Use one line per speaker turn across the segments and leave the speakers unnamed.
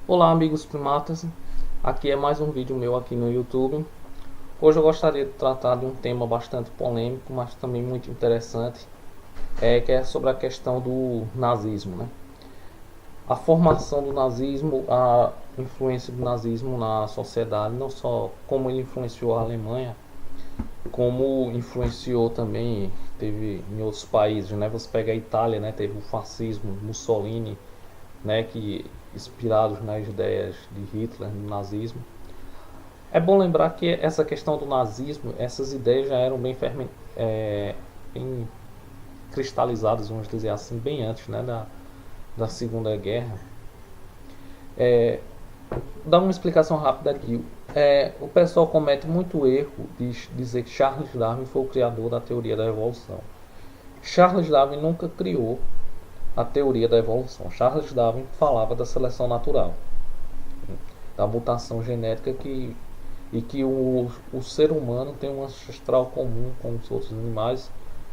Olá amigos primatas, aqui é mais um vídeo meu aqui no YouTube. Hoje eu gostaria de tratar de um tema bastante polêmico, mas também muito interessante, que é sobre a questão do nazismo, né? A formação do nazismo, a influência do nazismo na sociedade, não só como ele influenciou a Alemanha, como influenciou também, teve em outros países, né? Você pega a Itália, né? Teve o fascismo, Mussolini, né? Que inspirados nas ideias de Hitler, no nazismo. É bom lembrar que essa questão do nazismo, essas ideias já eram bem cristalizadas, vamos dizer assim, bem antes, né, da Segunda Guerra. Dá uma explicação rápida aqui. O pessoal comete muito erro de dizer que Charles Darwin foi o criador da teoria da evolução. Charles Darwin nunca criou a teoria da evolução. Charles Darwin falava da seleção natural, da mutação genética e que o ser humano tem um ancestral comum com os outros animais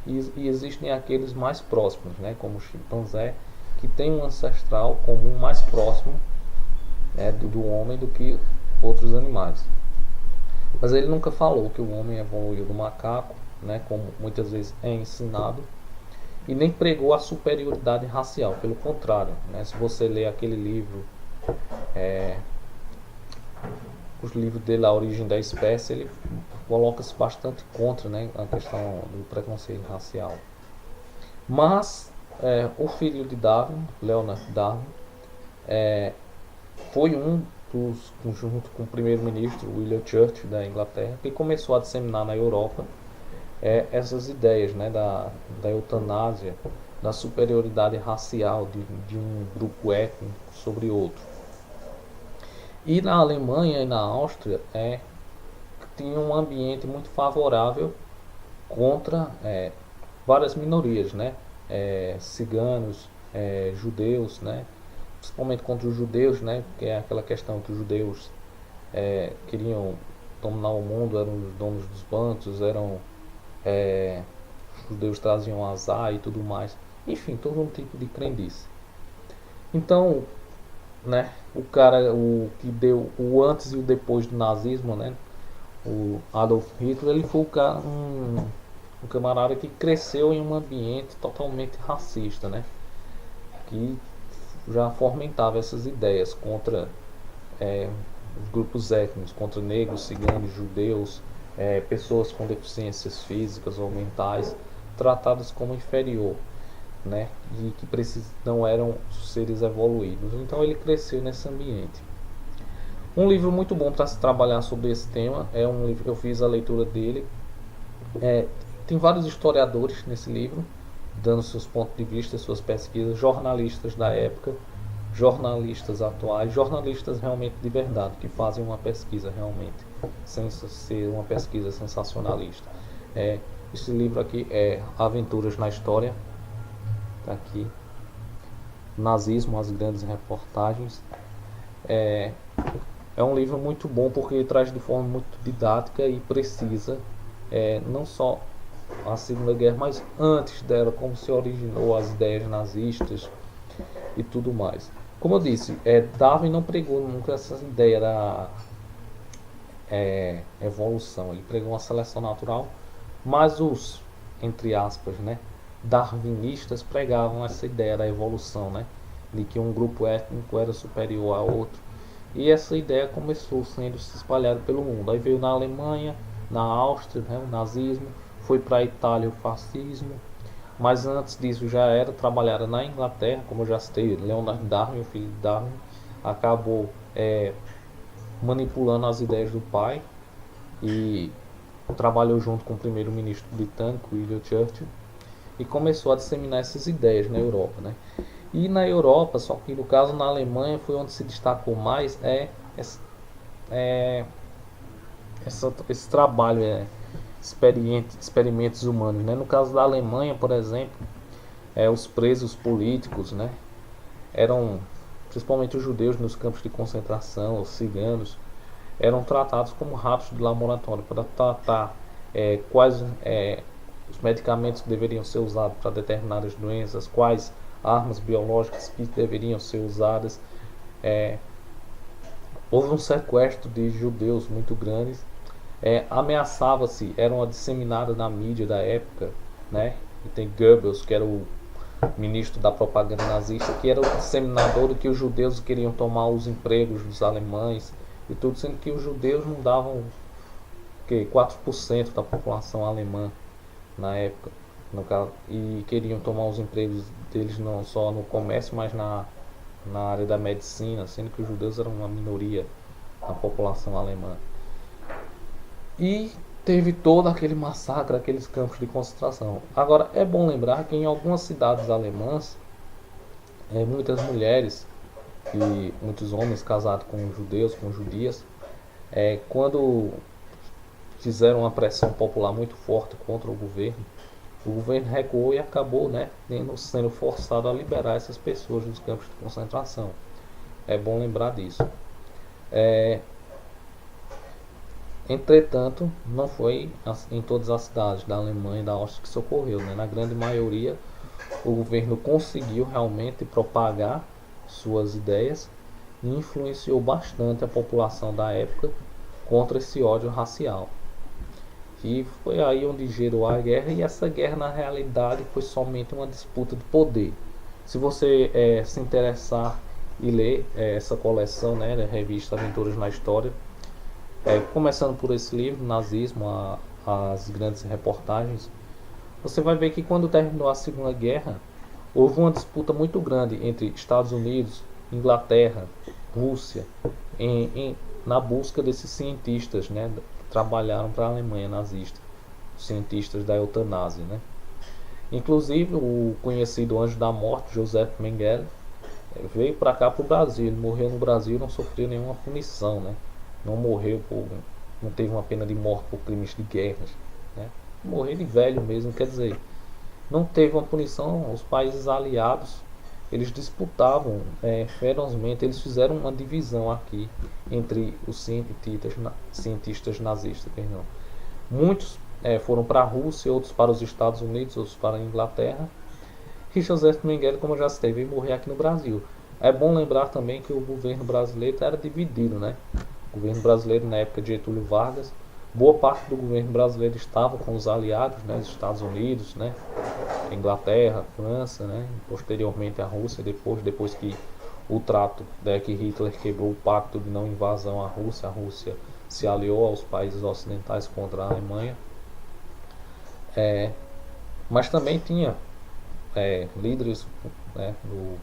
e existem aqueles mais próximos, né, como o chimpanzé, que tem um ancestral comum mais próximo, né, do homem do que outros animais. Mas ele nunca falou que o homem evoluiu do macaco, né, como muitas vezes é ensinado, e nem pregou a superioridade racial. Pelo contrário, né, se você ler aquele livro, os livros dele, A Origem da Espécie, ele coloca-se bastante contra, né, a questão do preconceito racial. Mas o filho de Darwin, Leonard Darwin, foi um dos, junto com o primeiro-ministro William Churchill da Inglaterra, que começou a disseminar na Europa essas ideias, né, da eutanásia, da superioridade racial de um grupo étnico sobre outro. E na Alemanha e na Áustria tinha um ambiente muito favorável contra várias minorias, né? Ciganos, judeus, né? Principalmente contra os judeus, né? Que é aquela questão que os judeus queriam dominar o mundo, eram os donos dos bancos, os judeus traziam azar e tudo mais. Enfim, todo um tipo de crendice. Então, né, o que deu o antes e o depois do nazismo, né? O Adolf Hitler, ele foi um camarada que cresceu em um ambiente totalmente racista, né? Que já fomentava essas ideias contra os grupos étnicos, contra negros, ciganos, judeus, pessoas com deficiências físicas ou mentais, tratadas como inferior, né? E que não eram seres evoluídos. Então ele cresceu nesse ambiente. Um livro muito bom para se trabalhar sobre esse tema é um livro, eu fiz a leitura dele. Tem vários historiadores nesse livro, dando seus pontos de vista, suas pesquisas, jornalistas da época, jornalistas atuais, jornalistas realmente de verdade, que fazem uma pesquisa realmente, sem ser uma pesquisa sensacionalista. Esse livro aqui é Aventuras na História, tá aqui. Nazismo, as grandes reportagens. É um livro muito bom porque ele traz de forma muito didática e precisa, não só a Segunda Guerra, mas antes dela, como se originou as ideias nazistas e tudo mais. Como eu disse, Darwin não pregou nunca essa ideia da evolução, ele pregou uma seleção natural, mas os, entre aspas, né, darwinistas pregavam essa ideia da evolução, né, de que um grupo étnico era superior a outro. E essa ideia começou sendo se espalhada pelo mundo. Aí veio na Alemanha, na Áustria, né, o nazismo, foi para a Itália o fascismo, mas antes disso já era trabalhada na Inglaterra, como eu já citei, Leonard Darwin, o filho de Darwin, acabou manipulando as ideias do pai e trabalhou junto com o primeiro-ministro britânico, William Churchill, e começou a disseminar essas ideias na Europa, né? E na Europa, só que no caso na Alemanha foi onde se destacou mais esse trabalho, experimentos humanos, né? No caso da Alemanha, por exemplo, os presos políticos, né, eram principalmente os judeus nos campos de concentração, os ciganos, eram tratados como ratos de laboratório para tratar quais os medicamentos que deveriam ser usados para determinadas doenças, quais armas biológicas que deveriam ser usadas. houve um sequestro de judeus muito grandes. Ameaçava-se, era uma disseminada na mídia da época, né? E tem Goebbels, que era o ministro da propaganda nazista, que era o disseminador de que os judeus queriam tomar os empregos dos alemães e tudo, sendo que os judeus não davam que 4% da população alemã na época, no caso, e queriam tomar os empregos deles não só no comércio, mas na área da medicina, sendo que os judeus eram uma minoria na população alemã. E teve todo aquele massacre, aqueles campos de concentração. Agora, é bom lembrar que em algumas cidades alemãs, muitas mulheres e muitos homens casados com judeus, com judias, quando fizeram uma pressão popular muito forte contra o governo recuou e acabou, né, sendo forçado a liberar essas pessoas dos campos de concentração. É bom lembrar disso. Entretanto, não foi em todas as cidades da Alemanha e da Áustria que isso ocorreu, né? Na grande maioria, o governo conseguiu realmente propagar suas ideias e influenciou bastante a população da época contra esse ódio racial. E foi aí onde gerou a guerra, e essa guerra na realidade foi somente uma disputa de poder. Se você se interessar e ler essa coleção, né, da revista Aventuras na História, começando por esse livro, Nazismo, as grandes reportagens, você vai ver que quando terminou a Segunda Guerra, houve uma disputa muito grande entre Estados Unidos, Inglaterra, Rússia, na busca desses cientistas, né, que trabalharam para a Alemanha nazista, os cientistas da eutanásia, né. Inclusive, o conhecido Anjo da Morte, Joseph Mengele, veio para cá, para o Brasil. Ele morreu no Brasil e não sofreu nenhuma punição, né. Não teve uma pena de morte por crimes de guerra, né? Morreu de velho mesmo, quer dizer, não teve uma punição. Os países aliados, eles disputavam ferozmente, eles fizeram uma divisão aqui entre os cientistas nazistas, perdão. Muitos foram para a Rússia, outros para os Estados Unidos, outros para a Inglaterra. E Joseph Mengele, como eu já citei, veio morrer aqui no Brasil. É bom lembrar também que o governo brasileiro era dividido, né? O governo brasileiro, na época de Getúlio Vargas, boa parte do governo brasileiro estava com os aliados, né, os Estados Unidos, né, Inglaterra, França, né, posteriormente a Rússia, depois que o trato, que Hitler quebrou o pacto de não invasão à Rússia, a Rússia se aliou aos países ocidentais contra a Alemanha. Mas também tinha líderes, né, do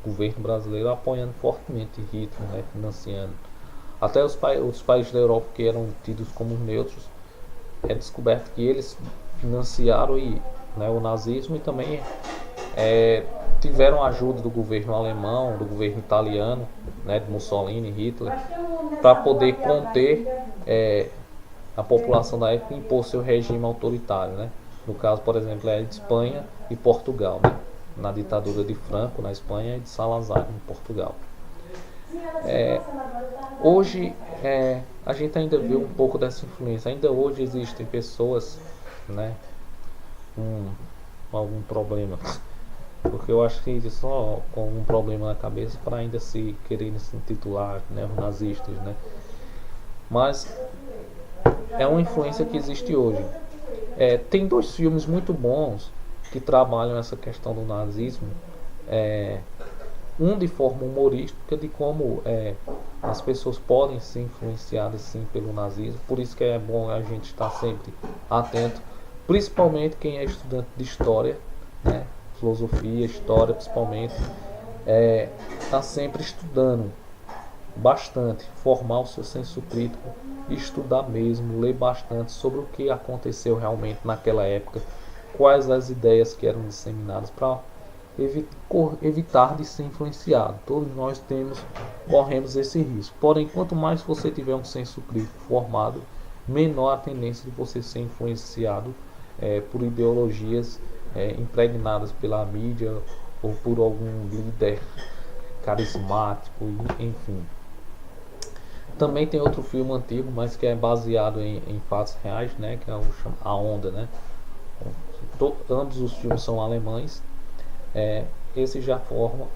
governo brasileiro apoiando fortemente Hitler, né, financiando. Até os países da Europa que eram tidos como neutros, é descoberto que eles financiaram o nazismo, e também tiveram ajuda do governo alemão, do governo italiano, né, de Mussolini e Hitler, para poder conter a população da época e impor seu regime autoritário, né? No caso, por exemplo, de Espanha e Portugal, né? Na ditadura de Franco na Espanha e de Salazar em Portugal. Hoje a gente ainda vê um pouco dessa influência. Ainda hoje existem pessoas, né, com algum problema, porque eu acho que só com um problema na cabeça para ainda se quererem se intitular neonazistas, né? Mas é uma influência que existe hoje. Tem dois filmes muito bons que trabalham essa questão do nazismo. Um de forma humorística, de como as pessoas podem ser influenciadas sim pelo nazismo. Por isso que é bom a gente estar sempre atento, principalmente quem é estudante de história, né, filosofia, história principalmente, está sempre estudando bastante, formar o seu senso crítico, estudar mesmo, ler bastante sobre o que aconteceu realmente naquela época, quais as ideias que eram disseminadas, para evitar de ser influenciado. Todos nós corremos esse risco. Porém, quanto mais você tiver um senso crítico formado, menor a tendência de você ser influenciado por ideologias impregnadas pela mídia ou por algum líder carismático, enfim. Também tem outro filme antigo, mas que é baseado em fatos reais, né, que é A Onda, né? Ambos os filmes são alemães. esse já forma,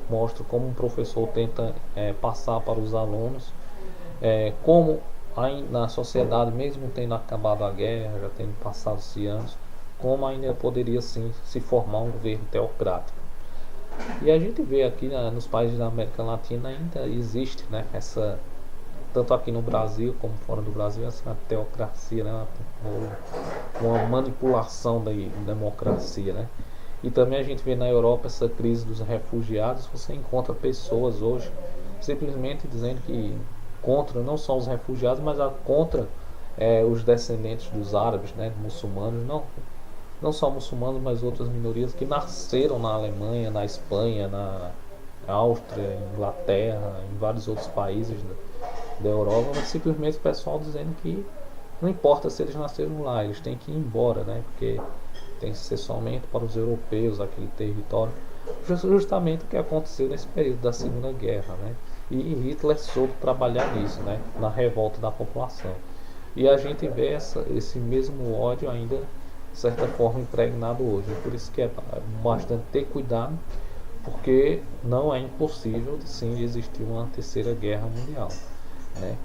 mostra como um professor tenta passar para os alunos como na sociedade, mesmo tendo acabado a guerra, já tendo passado-se anos, como ainda poderia sim se formar um governo teocrático. E a gente vê aqui, né, nos países da América Latina ainda existe, né, essa, tanto aqui no Brasil como fora do Brasil, essa teocracia, né, uma manipulação da democracia, né. E também a gente vê na Europa essa crise dos refugiados. Você encontra pessoas hoje simplesmente dizendo que contra não só os refugiados, mas contra os descendentes dos árabes, né, muçulmanos, não só muçulmanos, mas outras minorias que nasceram na Alemanha, na Espanha, na Áustria, Inglaterra, em vários outros países da Europa, mas simplesmente o pessoal dizendo que não importa se eles nasceram lá, eles têm que ir embora, né? Porque tem que ser somente para os europeus aquele território. Justamente o que aconteceu nesse período da Segunda Guerra, né? E Hitler soube trabalhar nisso, né? Na revolta da população. E a gente vê esse mesmo ódio ainda, de certa forma, impregnado hoje. Por isso que é bastante ter cuidado, porque não é impossível, sim, existir uma terceira guerra mundial, né?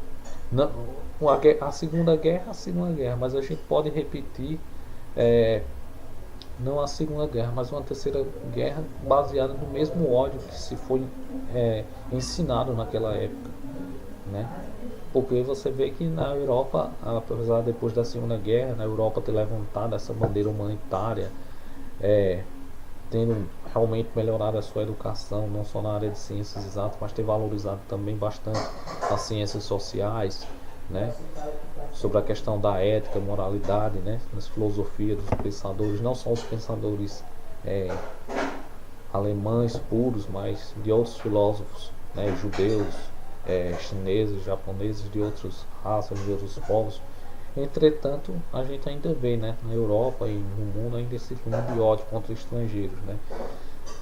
Não, a Segunda Guerra, mas a gente pode repetir, não a Segunda Guerra, mas uma terceira guerra baseada no mesmo ódio que se foi ensinado naquela época, né? Porque você vê que na Europa, apesar depois da Segunda Guerra, na Europa ter levantado essa bandeira humanitária, tendo realmente melhorado a sua educação, não só na área de ciências exatas, mas ter valorizado também bastante as ciências sociais, né? Sobre a questão da ética, moralidade, né? Nas filosofias dos pensadores, não só os pensadores alemães puros, mas de outros filósofos, né? Judeus, chineses, japoneses, de outras raças, de outros povos. Entretanto, a gente ainda vê, né, na Europa e no mundo ainda esse clima de ódio contra estrangeiros, né?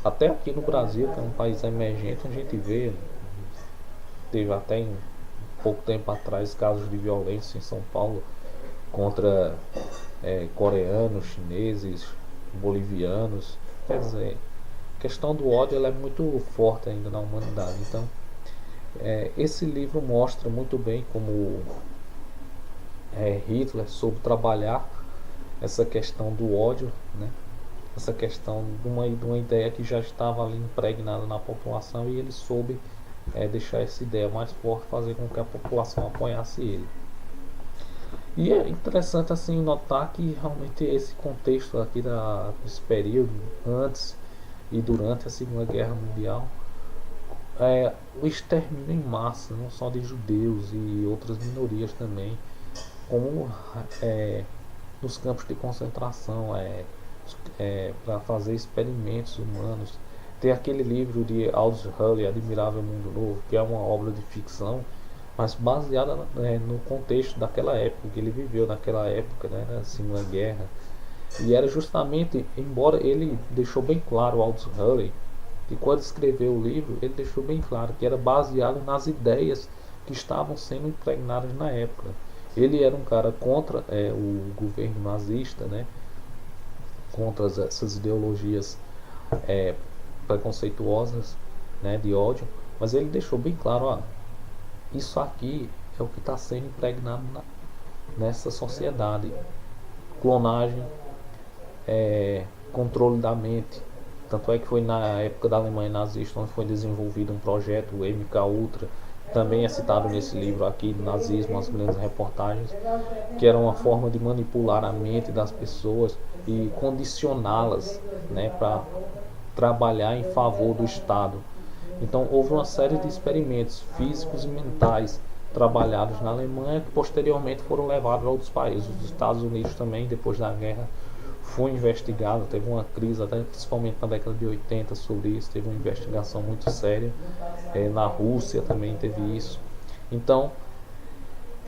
Até aqui no Brasil, que é um país emergente, a gente vê, teve até em pouco tempo atrás casos de violência em São Paulo contra coreanos, chineses, bolivianos. Quer dizer, a questão do ódio ela é muito forte ainda na humanidade. Então, esse livro mostra muito bem como Hitler soube trabalhar essa questão do ódio, né? Essa questão de uma ideia que já estava ali impregnada na população, e ele soube deixar essa ideia mais forte, fazer com que a população apoiasse ele. E é interessante assim notar que realmente esse contexto aqui desse período, antes e durante a Segunda Guerra Mundial, o extermínio em massa, não só de judeus e outras minorias também, como nos campos de concentração, para fazer experimentos humanos. Tem aquele livro de Aldous Huxley, Admirável Mundo Novo, que é uma obra de ficção, mas baseada no contexto daquela época, que ele viveu naquela época, né, da Segunda Guerra. E era justamente, embora ele deixou bem claro, Aldous Huxley, que quando escreveu o livro, ele deixou bem claro que era baseado nas ideias que estavam sendo impregnadas na época. Ele era um cara contra o governo nazista, né, contra essas ideologias preconceituosas, né, de ódio, mas ele deixou bem claro, isso aqui é o que está sendo impregnado nessa sociedade. Clonagem, controle da mente. Tanto é que foi na época da Alemanha nazista onde foi desenvolvido um projeto, o MK Ultra, também é citado nesse livro aqui, do nazismo, as grandes reportagens, que era uma forma de manipular a mente das pessoas e condicioná-las, né, para trabalhar em favor do Estado. Então houve uma série de experimentos físicos e mentais trabalhados na Alemanha que posteriormente foram levados a outros países. Os Estados Unidos também, depois da guerra, foi investigado, teve uma crise, até principalmente na década de 80 sobre isso, teve uma investigação muito séria. Na Rússia também teve isso. Então,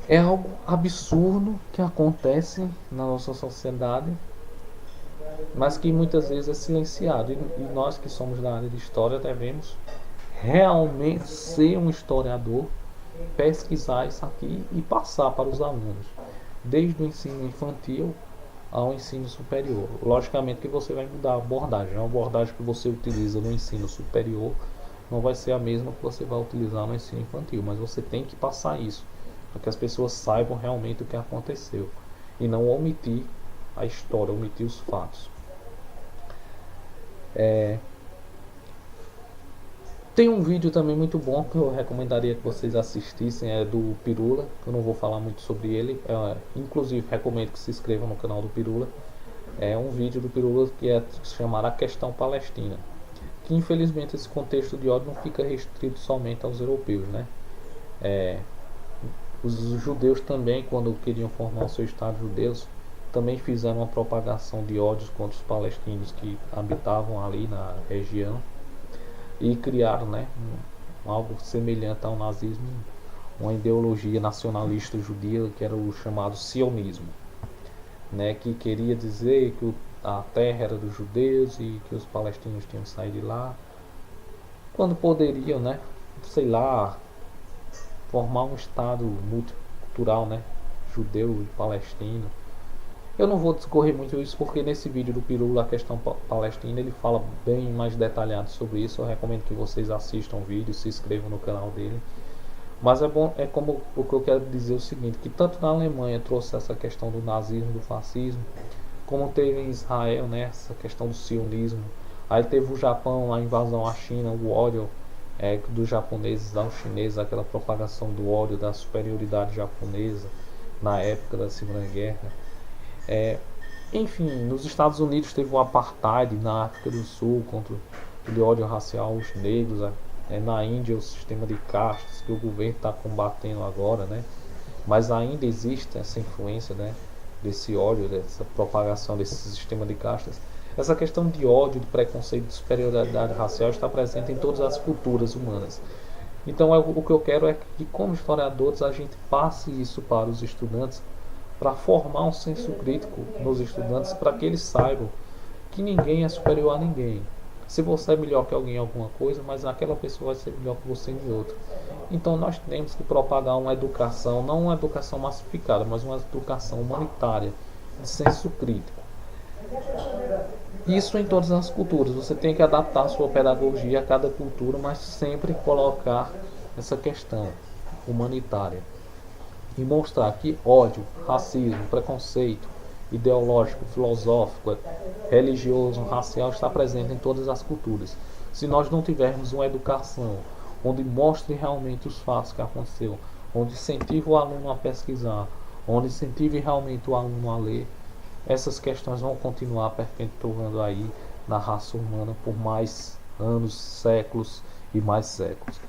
é algo absurdo que acontece na nossa sociedade, mas que muitas vezes é silenciado. E nós que somos da área de história devemos realmente ser um historiador, pesquisar isso aqui e passar para os alunos, desde o ensino infantil ao ensino superior. Logicamente que você vai mudar a abordagem. A abordagem que você utiliza no ensino superior não vai ser a mesma que você vai utilizar no ensino infantil, mas você tem que passar isso, para que as pessoas saibam realmente o que aconteceu e não omitir a história, omitir os fatos. Tem um vídeo também muito bom que eu recomendaria que vocês assistissem, é do Pirula. Eu não vou falar muito sobre ele, inclusive recomendo que se inscrevam no canal do Pirula. É um vídeo do Pirula que se chamará Questão Palestina, que infelizmente esse contexto de ódio não fica restrito somente aos europeus, né? Os judeus também, quando queriam formar o seu Estado judeus, também fizeram uma propagação de ódios contra os palestinos que habitavam ali na região e criaram, né, algo semelhante ao nazismo, uma ideologia nacionalista judia que era o chamado sionismo, né, que queria dizer que a terra era dos judeus e que os palestinos tinham que sair de lá, quando poderiam, né, sei lá, formar um estado multicultural, né, judeu e palestino. Eu não vou discorrer muito isso porque nesse vídeo do Pirula, a questão palestina, ele fala bem mais detalhado sobre isso. Eu recomendo que vocês assistam o vídeo, se inscrevam no canal dele. Mas é bom, é como o que eu quero dizer é o seguinte, que tanto na Alemanha trouxe essa questão do nazismo, do fascismo, como teve em Israel, né, essa questão do sionismo. Aí teve o Japão, a invasão à China, o ódio dos japoneses aos chineses, aquela propagação do ódio, da superioridade japonesa na época da Segunda Guerra. Enfim, nos Estados Unidos teve o apartheid, na África do Sul contra o ódio racial aos negros, na Índia o sistema de castas que o governo está combatendo agora, né? Mas ainda existe essa influência, né, desse ódio, dessa propagação desse sistema de castas. Essa questão de ódio, de preconceito, de superioridade racial está presente em todas as culturas humanas. Então o que eu quero é que, como historiadores, a gente passe isso para os estudantes, para formar um senso crítico nos estudantes, para que eles saibam que ninguém é superior a ninguém. Se você é melhor que alguém em alguma coisa, mas aquela pessoa vai ser melhor que você em outra. Então nós temos que propagar uma educação, não uma educação massificada, mas uma educação humanitária, de senso crítico. Isso em todas as culturas. Você tem que adaptar a sua pedagogia a cada cultura, mas sempre colocar essa questão humanitária. E mostrar que ódio, racismo, preconceito ideológico, filosófico, religioso, racial está presente em todas as culturas. Se nós não tivermos uma educação onde mostre realmente os fatos que aconteceram, onde incentive o aluno a pesquisar, onde incentive realmente o aluno a ler, essas questões vão continuar perpetuando aí na raça humana por mais anos, séculos e mais séculos.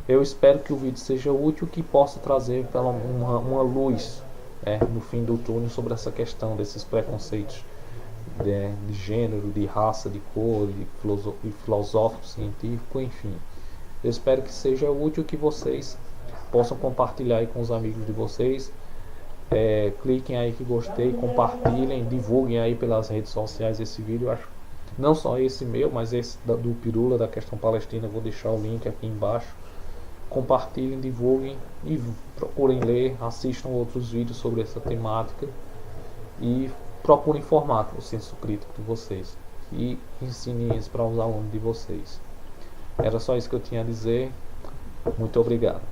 Eu espero que o vídeo seja útil, que possa trazer uma luz no fim do túnel sobre essa questão desses preconceitos de gênero, de raça, de cor, de filosófico, científico, enfim. Eu espero que seja útil, que vocês possam compartilhar aí com os amigos de vocês. Cliquem aí que gostei, compartilhem, divulguem aí pelas redes sociais esse vídeo. Eu acho, não só esse meu, mas esse do Pirula, da questão palestina. Eu vou deixar o link aqui embaixo. Compartilhem, divulguem e procurem ler, assistam outros vídeos sobre essa temática e procurem formar o senso crítico de vocês e ensinem isso para os alunos de vocês. Era só isso que eu tinha a dizer. Muito obrigado.